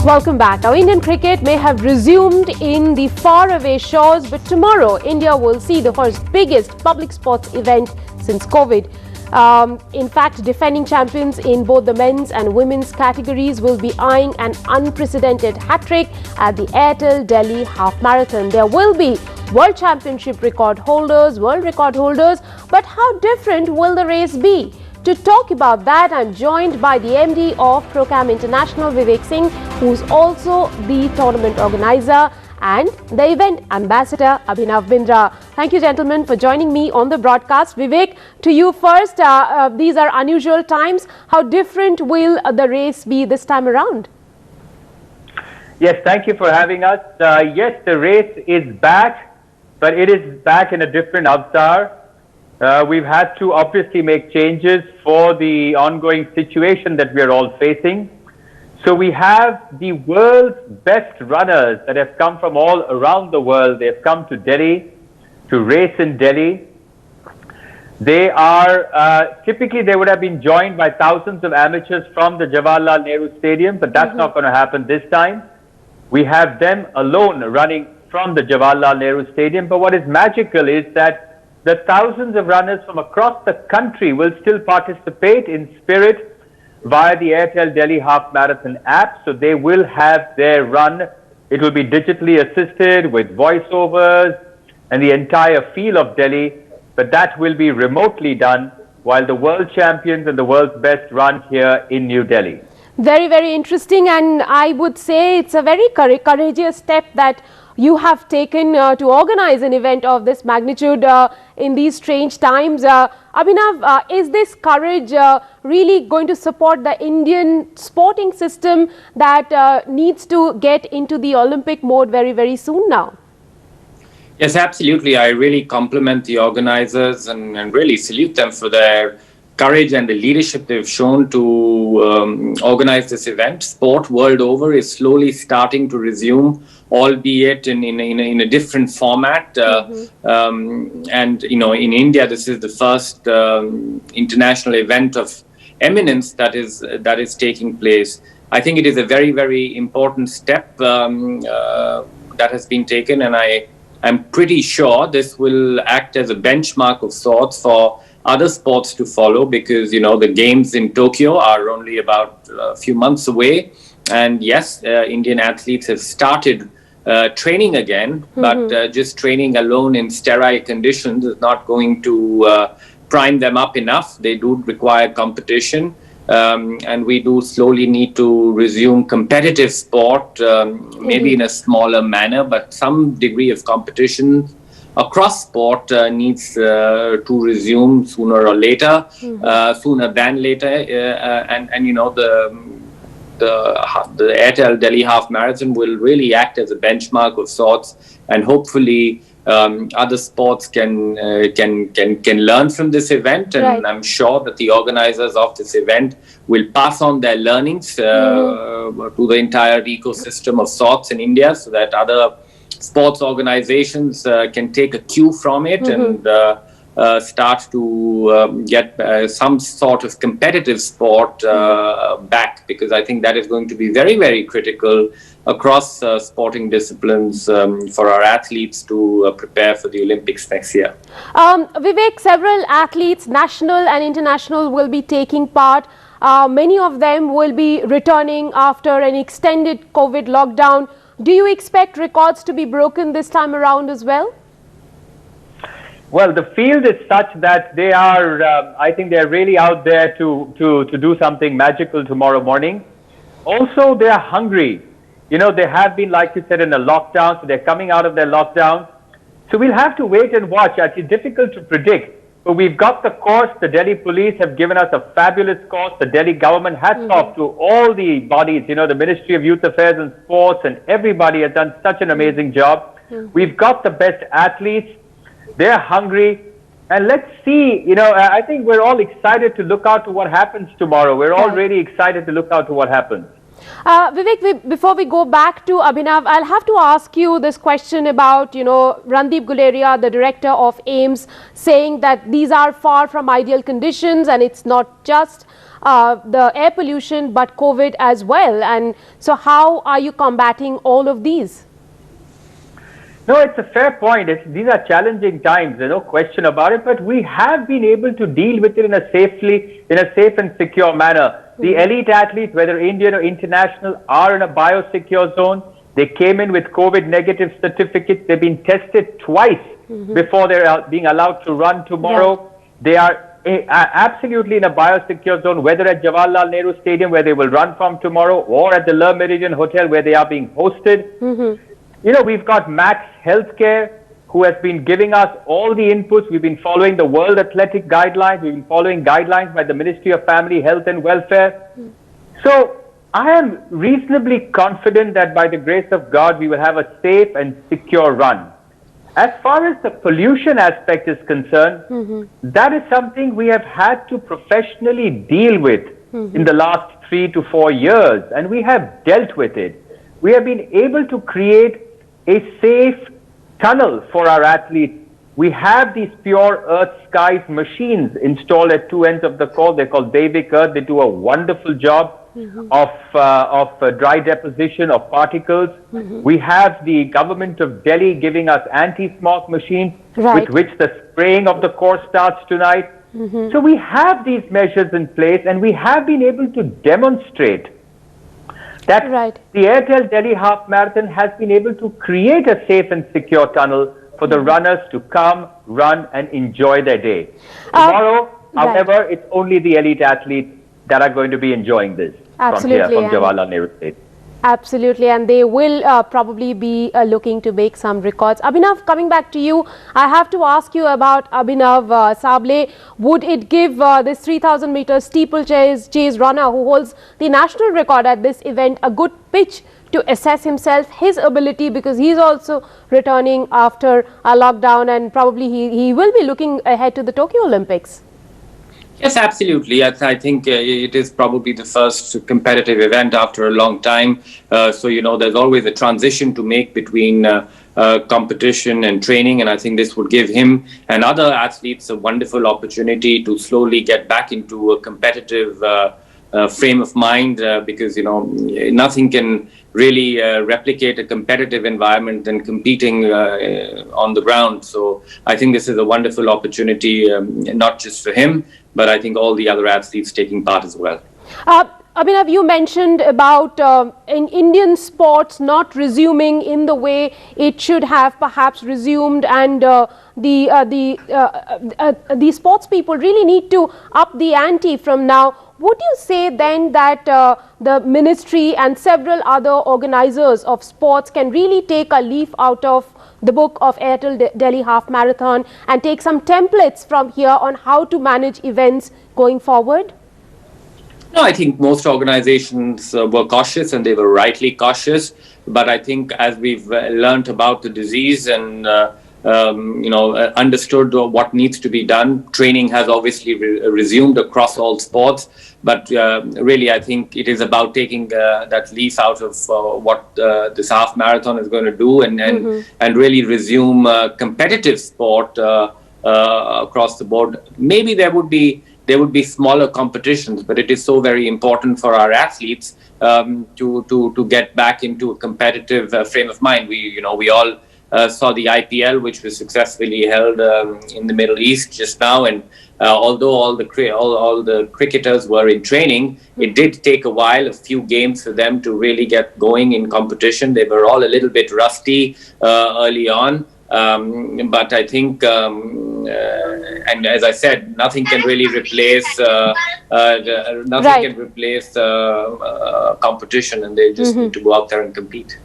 Welcome back. Now, Indian cricket may have resumed in the faraway shores, but tomorrow India will see the first biggest public sports event since COVID. In fact, defending champions in both the men's and women's categories will be eyeing an unprecedented hat-trick at the Airtel Delhi Half Marathon. There will be World Championship record holders, world record holders, but how different will the race be? To talk about that, I'm joined by the MD of Procam International, Vivek Singh, who's also the tournament organizer, and the event ambassador, Abhinav Bindra. Thank you, gentlemen, for joining me on the broadcast. Vivek, to you first. These are unusual times. How different will the race be this time around? Yes, thank you for having us. Yes, the race is back, but it is back in a different avatar. We've had to obviously make changes for the ongoing situation that we are all facing. So we have the world's best runners that have come from all around the world. They have come to Delhi to race in Delhi. They are, typically they would have been joined by thousands of amateurs from the Jawaharlal Nehru Stadium, but that's not going to happen this time. We have them alone running from the Jawaharlal Nehru Stadium. But what is magical is that the thousands of runners from across the country will still participate in spirit via the Airtel Delhi Half Marathon app. So they will have their run. It will be digitally assisted with voiceovers and the entire feel of Delhi. But that will be remotely done while the world champions and the world's best run here in New Delhi. Very, very interesting. And I would say it's a very courageous step that you have taken to organize an event of this magnitude in these strange times. Abhinav, is this courage really going to support the Indian sporting system that needs to get into the Olympic mode very, very soon now? Yes, absolutely. I really compliment the organizers and really salute them for their courage and the leadership they've shown to organize this event. Sport world over is slowly starting to resume, albeit in a different format. And you know, in India, this is the first international event of eminence that is taking place. I think it is a very, very important step that has been taken, and I'm pretty sure this will act as a benchmark of sorts for other sports to follow, because you know the games in Tokyo are only about a few months away, and yes, Indian athletes have started training again, but just training alone in sterile conditions is not going to prime them up enough. They do require competition, and we do slowly need to resume competitive sport, maybe in a smaller manner, but some degree of competition across sport needs to resume sooner or later, sooner than later, and you know the Airtel Delhi Half Marathon will really act as a benchmark of sorts, and hopefully other sports can learn from this event, and right. I'm sure that the organizers of this event will pass on their learnings to the entire ecosystem of sorts in India, so that other sports organizations can take a cue from it and start to get some sort of competitive sport back, because I think that is going to be very, very critical across sporting disciplines for our athletes to prepare for the Olympics next year. Vivek, several athletes, national and international, will be taking part. Many of them will be returning after an extended COVID lockdown. Do you expect records to be broken this time around as well? Well, the field is such that they are, I think they're really out there to do something magical tomorrow morning. Also, they are hungry. You know, they have been, like you said, in a lockdown, so they're coming out of their lockdown. So we'll have to wait and watch. It's difficult to predict. But we've got the course. The Delhi police have given us a fabulous course. The Delhi government, hats off to all the bodies, you know, the Ministry of Youth Affairs and Sports, and everybody has done such an amazing job. We've got the best athletes. They're hungry. And let's see, you know, I think we're all excited to look out to what happens tomorrow. We're all really excited to look out to what happens. Vivek, before we go back to Abhinav, I'll have to ask you this question about, you know, Randeep Guleria, the director of AIIMS, saying that these are far from ideal conditions and it's not just the air pollution, but COVID as well. And so how are you combating all of these? No, it's a fair point. These are challenging times, there's no question about it, but we have been able to deal with it in a safe and secure manner. The elite athletes, whether Indian or international, are in a biosecure zone. They came in with COVID negative certificates. They've been tested twice before they're being allowed to run tomorrow. Yeah. They are absolutely in a biosecure zone, whether at Jawaharlal Nehru Stadium, where they will run from tomorrow, or at the Le Méridien Hotel, where they are being hosted. You know, we've got Max Healthcare, who has been giving us all the inputs. We've been following the World Athletic Guidelines. We've been following guidelines by the Ministry of Family, Health and Welfare. So I am reasonably confident that by the grace of God, we will have a safe and secure run. As far as the pollution aspect is concerned, that is something we have had to professionally deal with in the last 3 to 4 years, and we have dealt with it. We have been able to create a safe tunnel for our athletes. We have these pure earth skies machines installed at two ends of the core. They're called Devik Earth. They do a wonderful job of dry deposition of particles. We have the government of Delhi giving us anti-smog machines with which the spraying of the core starts tonight. So we have these measures in place, and we have been able to demonstrate that the Airtel Delhi Half Marathon has been able to create a safe and secure tunnel for the runners to come, run and enjoy their day. Tomorrow, however, it's only the elite athletes that are going to be enjoying this from Jawaharlal Nehru Stadium. Absolutely, and they will probably be looking to make some records. Abhinav, coming back to you, I have to ask you about Abhinav Sable. Would it give this 3,000 meter steeplechase runner who holds the national record at this event a good pitch to assess himself, his ability, because he's also returning after a lockdown, and probably he will be looking ahead to the Tokyo Olympics? Yes, absolutely. I think it is probably the first competitive event after a long time. So, you know, there's always a transition to make between competition and training. And I think this would give him and other athletes a wonderful opportunity to slowly get back into a competitive frame of mind, because, you know, nothing can really replicate a competitive environment than competing on the ground. So I think this is a wonderful opportunity, not just for him, but I think all the other athletes taking part as well. Abhinav, you mentioned about in Indian sports not resuming in the way it should have perhaps resumed, and the sports people really need to up the ante from now. Would you say then that the ministry and several other organizers of sports can really take a leaf out of the book of Airtel Delhi Half Marathon and take some templates from here on how to manage events going forward? No, I think most organizations were cautious, and they were rightly cautious. But I think as we've learned about the disease and understood what needs to be done, training has obviously resumed across all sports. But really, I think it is about taking that leaf out of what this half marathon is going to do, and really resume competitive sport across the board. Maybe there would be smaller competitions, but it is so very important for our athletes to get back into a competitive frame of mind. We all saw the IPL, which was successfully held in the Middle East just now, and although all the cricketers were in training, it did take a while, a few games for them to really get going in competition. They were all a little bit rusty early on. But I think, and as I said, nothing can really replace competition, and they just need to go out there and compete.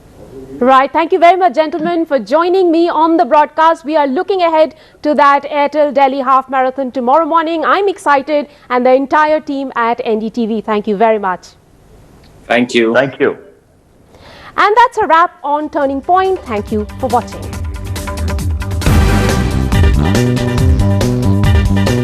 Right. Thank you very much, gentlemen, for joining me on the broadcast. We are looking ahead to that Airtel Delhi Half Marathon tomorrow morning. I'm excited, and the entire team at NDTV. Thank you very much. Thank you. Thank you. And that's a wrap on Turning Point. Thank you for watching.